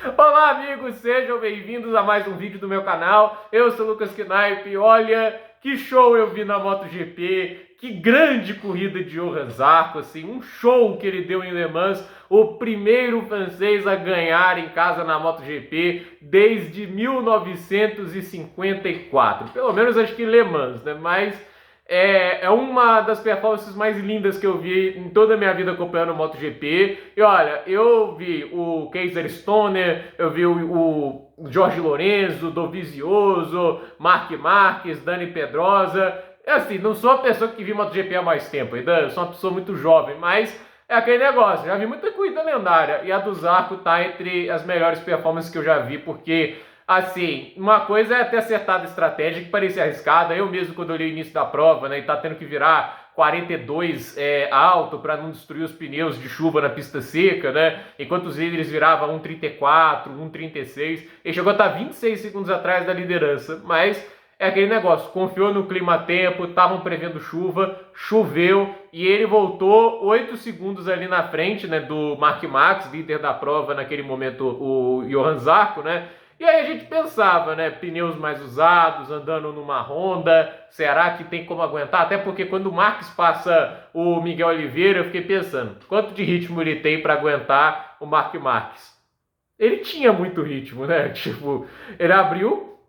Olá, amigos, sejam bem-vindos a mais um vídeo do meu canal. Eu sou o Lucas Knipe. Olha, que show eu vi na MotoGP, que grande corrida de Johan Zarco, assim, um show que ele deu em Le Mans, o primeiro francês a ganhar em casa na MotoGP desde 1954. Pelo menos acho que Le Mans, né? Mas é uma das performances mais lindas que eu vi em toda a minha vida acompanhando o MotoGP. E olha, eu vi o Kayser Stoner, eu vi o Jorge Lorenzo, Dovizioso, Marc Marques, Dani Pedrosa. É assim, não sou a pessoa que vi MotoGP há mais tempo, ainda sou uma pessoa muito jovem, mas é aquele negócio, já vi muita corrida lendária e a do Zarco tá entre as melhores performances que eu já vi, porque assim, uma coisa é ter acertado a estratégia que parecia arriscada. Eu mesmo, quando olhei o início da prova, né, e tá tendo que virar 42 alto para não destruir os pneus de chuva na pista seca, né? Enquanto os líderes viravam 1,34, 1,36, ele chegou a estar 26 segundos atrás da liderança, mas é aquele negócio, confiou no clima-tempo, estavam prevendo chuva, choveu e ele voltou 8 segundos ali na frente, né, do Marc Marques, líder da prova naquele momento, o Johan Zarco, né? E aí a gente pensava, né, pneus mais usados, andando numa Honda, será que tem como aguentar? Até porque quando o Marques passa o Miguel Oliveira, eu fiquei pensando, quanto de ritmo ele tem para aguentar o Marc Marques? Ele tinha muito ritmo, né? Tipo, ele abriu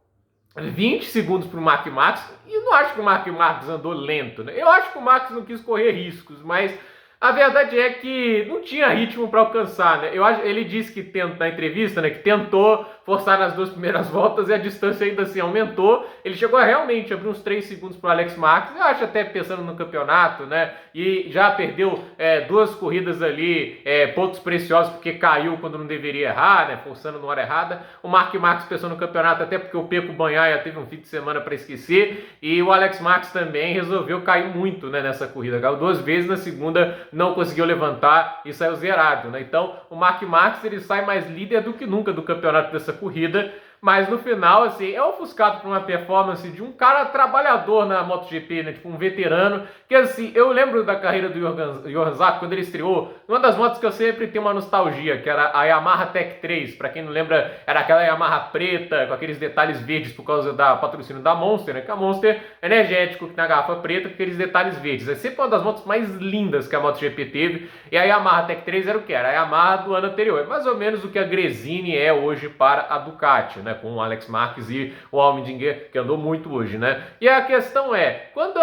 20 segundos para o Marc Marques, e eu não acho que o Marc Marques andou lento, né? Eu acho que o Marques não quis correr riscos, mas a verdade é que não tinha ritmo para alcançar, né? Ele disse que na entrevista, né, que tentou forçar nas duas primeiras voltas e a distância ainda assim aumentou. Ele chegou a realmente abrir uns 3 segundos para o Alex Marques, eu acho até pensando no campeonato, né? E já perdeu duas corridas ali, pontos preciosos porque caiu quando não deveria errar, né? Forçando na hora errada. O Marc Marques pensou no campeonato até porque o Pecco Bagnaia teve um fim de semana para esquecer e o Alex Marques também resolveu cair muito, né, nessa corrida. Caiu 2 vezes, na segunda não conseguiu levantar e saiu zerado, né? Então o Marc Marques ele sai mais líder do que nunca do campeonato dessa corrida, mas no final, assim, é ofuscado por uma performance de um cara trabalhador na MotoGP, né? Tipo um veterano, que assim, eu lembro da carreira do Johan Zarco quando ele estreou, uma das motos que eu sempre tenho uma nostalgia, que era a Yamaha Tech 3, pra quem não lembra, era aquela Yamaha preta, com aqueles detalhes verdes por causa da patrocínio da Monster, né? Que a Monster é energético, que tem a garrafa preta, com aqueles detalhes verdes. É sempre uma das motos mais lindas que a MotoGP teve, e a Yamaha Tech 3 era o que? Era a Yamaha do ano anterior, é mais ou menos o que a Gresini é hoje para a Ducati, né? Com o Alex Marques e o Allmendinger, que andou muito hoje, né? E a questão é, quando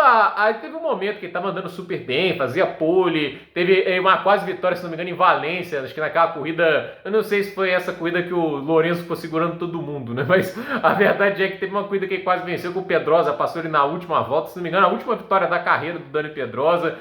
teve um momento que ele estava andando super bem, fazia pole, teve uma quase vitória, se não me engano, em Valência, acho que naquela corrida, eu não sei se foi essa corrida que o Lourenço ficou segurando todo mundo, né? Mas a verdade é que teve uma corrida que ele quase venceu, com o Pedrosa passou ele na última volta, se não me engano, a última vitória da carreira do Dani Pedrosa.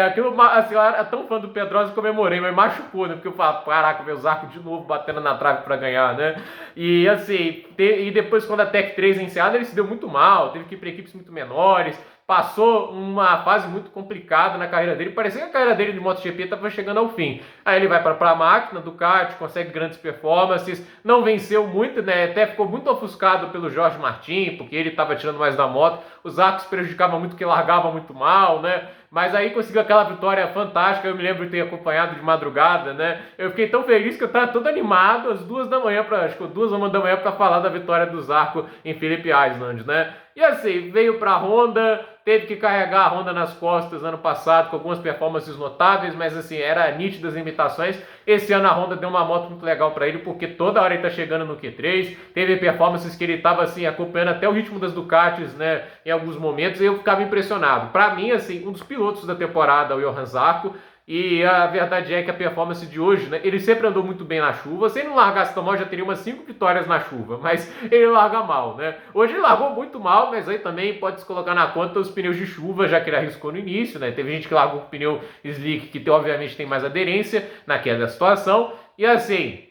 Aquilo, assim, eu era tão fã do Pedrosa que comemorei, mas machucou, né? Porque eu falei, caraca, meu Zarco de novo batendo na trave para ganhar, né? E assim, e depois quando a Tech 3 é encerrada, ele se deu muito mal, teve que ir para equipes muito menores, passou uma fase muito complicada na carreira dele, parecia que a carreira dele de MotoGP estava chegando ao fim. Aí ele vai para a máquina, Ducati, consegue grandes performances, não venceu muito, né? Até ficou muito ofuscado pelo Jorge Martin, porque ele estava tirando mais da moto, os arcos prejudicavam muito, que largava muito mal, né? Mas aí conseguiu aquela vitória fantástica, eu me lembro de ter acompanhado de madrugada, né? Eu fiquei tão feliz que eu estava todo animado às 2 da manhã, acho que 2 da manhã para falar da vitória do Zarco em Phillip Island, né? E assim, veio para a Honda, teve que carregar a Honda nas costas ano passado com algumas performances notáveis, mas assim, era nítidas limitações. Esse ano a Honda deu uma moto muito legal para ele, porque toda hora ele tá chegando no Q3, teve performances que ele estava assim, acompanhando até o ritmo das Ducatis, né, em alguns momentos, e eu ficava impressionado. Para mim, assim, um dos pilotos da temporada, o Johan Zarco. E a verdade é que a performance de hoje, né, ele sempre andou muito bem na chuva. Se ele não largasse tão mal, já teria umas 5 vitórias na chuva, mas ele larga mal, né? Hoje ele largou muito mal, mas aí também pode se colocar na conta os pneus de chuva, já que ele arriscou no início, né? Teve gente que largou com pneu slick, que obviamente tem mais aderência naquela situação. E assim,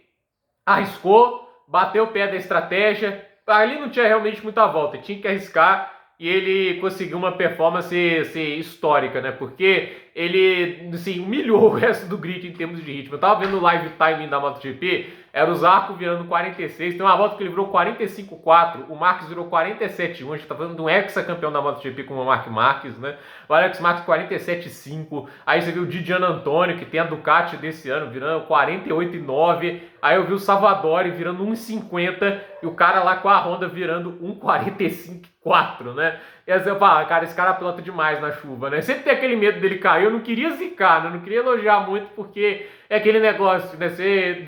arriscou, bateu o pé da estratégia. Ali não tinha realmente muita volta, tinha que arriscar. E ele conseguiu uma performance assim, histórica, né? Porque ele, assim, humilhou o resto do grid em termos de ritmo. Eu tava vendo o live timing da MotoGP, era o Zarco virando 46, tem uma volta que ele virou 45,4, o Marques virou 47,1, a gente tá falando de um ex-campeão da MotoGP como o Marc Marques, né? O Alex Marques 47,5, aí você viu o Didiano Antônio, que tem a Ducati desse ano, virando 48,9, aí eu vi o Savadori virando 1,50 e o cara lá com a Honda virando 1,45,4, né? E aí você fala, cara, esse cara pilota demais na chuva, né? Sempre tem aquele medo dele cair, eu não queria zicar, né? Eu não queria elogiar muito, porque é aquele negócio, né?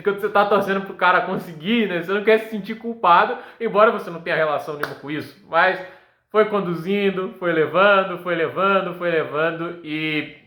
Quando você tá torcendo pro cara conseguir, né? Você não quer se sentir culpado, embora você não tenha relação nenhuma com isso, mas foi conduzindo, foi levando e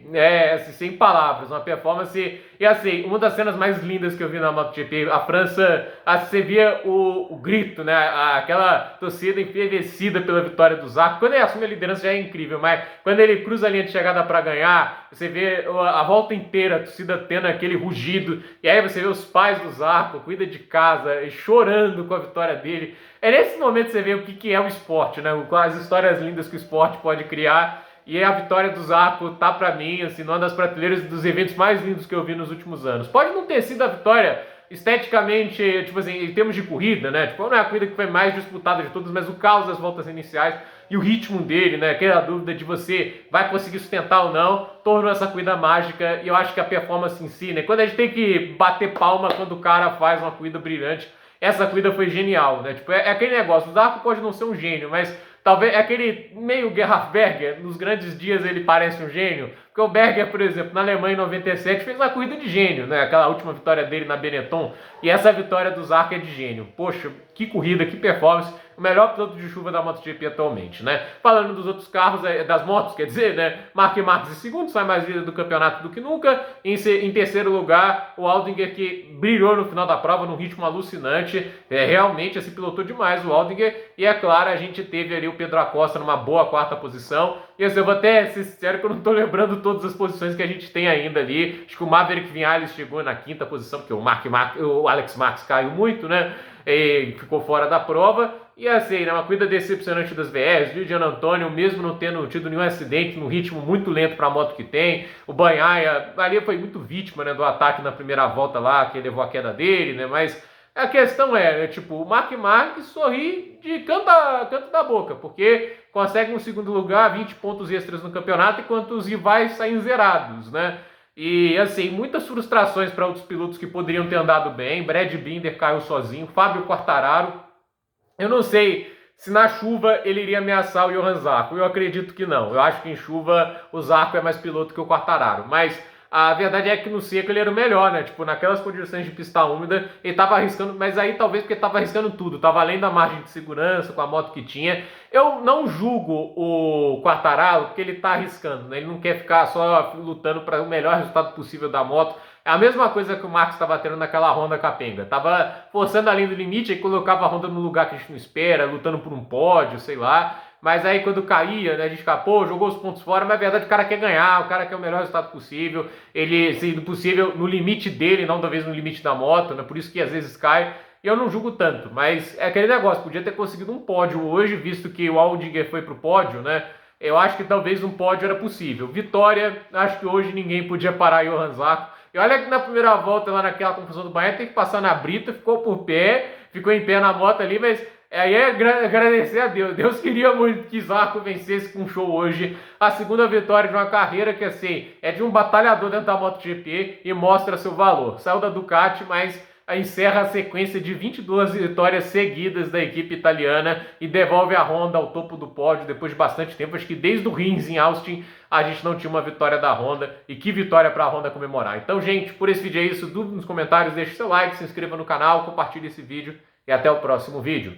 assim, sem palavras, uma performance. E assim, uma das cenas mais lindas que eu vi na MotoGP, a França, você via o grito, né? Aquela torcida enfervecida pela vitória do Zarco. Quando ele assume a liderança já é incrível, mas quando ele cruza a linha de chegada para ganhar, você vê a volta inteira, a torcida tendo aquele rugido, e aí você vê os pais do Zarco, cuida de casa, chorando com a vitória dele. É nesse momento que você vê o que é o esporte, né? As histórias lindas que o esporte pode criar. E a vitória do Zarco tá pra mim, assim, numa das prateleiras dos eventos mais lindos que eu vi nos últimos anos. Pode não ter sido a vitória esteticamente, tipo assim, em termos de corrida, né? Tipo, não é a corrida que foi mais disputada de todas, mas o caos das voltas iniciais e o ritmo dele, né? Aquela dúvida de você vai conseguir sustentar ou não, tornou essa corrida mágica. E eu acho que a performance em si, né? Quando a gente tem que bater palma quando o cara faz uma corrida brilhante, essa corrida foi genial, né? Tipo, é aquele negócio, o Zarco pode não ser um gênio, mas talvez é aquele meio Gerhard Berger, nos grandes dias ele parece um gênio, porque o Berger, por exemplo, na Alemanha em 97 fez uma corrida de gênio, né? Aquela última vitória dele na Benetton, e essa vitória do Zarco é de gênio. Poxa, que corrida, que performance, o melhor piloto de chuva da MotoGP atualmente, né? Falando dos outros carros, das motos, quer dizer, né? Marc Marques em segundo, sai mais líder do campeonato do que nunca. Em terceiro lugar, o Aldinger, que brilhou no final da prova num ritmo alucinante. Realmente, assim, pilotou demais o Aldinger. E é claro, a gente teve ali o Pedro Acosta numa boa quarta posição. E assim, eu vou até ser sincero que eu não tô lembrando todas as posições que a gente tem ainda ali. Acho que o Maverick Viñales chegou na quinta posição, porque o Alex Marques caiu muito, né? E ficou fora da prova. E assim, né, uma corrida decepcionante das VRs, o Didiano Antônio, mesmo não tendo tido nenhum acidente, num ritmo muito lento para a moto que tem. O Bagnaia, ali foi muito vítima, né, do ataque na primeira volta lá, que levou a queda dele, né, mas a questão é, tipo, o Marc Marques sorri de canto da boca, porque consegue um segundo lugar, 20 pontos extras no campeonato, enquanto os rivais saem zerados, né. E assim, muitas frustrações para outros pilotos que poderiam ter andado bem. Brad Binder caiu sozinho, Fábio Quartararo. Eu não sei se na chuva ele iria ameaçar o Johann Zarco. Eu acredito que não. Eu acho que em chuva o Zarco é mais piloto que o Quartararo. Mas a verdade é que no seco ele era o melhor, né? Tipo, naquelas condições de pista úmida, ele tava arriscando, mas aí talvez porque tava arriscando tudo. Tava além da margem de segurança, com a moto que tinha. Eu não julgo o Quartararo porque ele tá arriscando, né? Ele não quer ficar só lutando para o melhor resultado possível da moto. É a mesma coisa que o Max estava tendo naquela Honda capenga. Tava forçando além do limite e colocava a Honda no lugar que a gente não espera, lutando por um pódio, sei lá. Mas aí quando caía, né, a gente escapou, jogou os pontos fora, mas na verdade o cara quer ganhar, o cara quer o melhor resultado possível. Ele, se possível, no limite dele, não talvez no limite da moto, né? Por isso que às vezes cai. E eu não julgo tanto, mas é aquele negócio, podia ter conseguido um pódio hoje, visto que o Aldinger foi pro pódio, né? Eu acho que talvez um pódio era possível. Vitória, acho que hoje ninguém podia parar Johann Zarco. E olha que na primeira volta, lá naquela confusão do Bahia, tem que passar na brita, ficou por pé, ficou em pé na moto ali, mas aí é agradecer a Deus. Deus queria muito que Zarco vencesse com um show hoje. A segunda vitória de uma carreira que, assim, é de um batalhador dentro da MotoGP e mostra seu valor. Saiu da Ducati, mas encerra a sequência de 22 vitórias seguidas da equipe italiana e devolve a Honda ao topo do pódio depois de bastante tempo. Acho que desde o Rins em Austin a gente não tinha uma vitória da Honda, e que vitória para a Honda comemorar. Então, gente, por esse vídeo é isso. Dúvida nos comentários, deixe seu like, se inscreva no canal, compartilhe esse vídeo e até o próximo vídeo.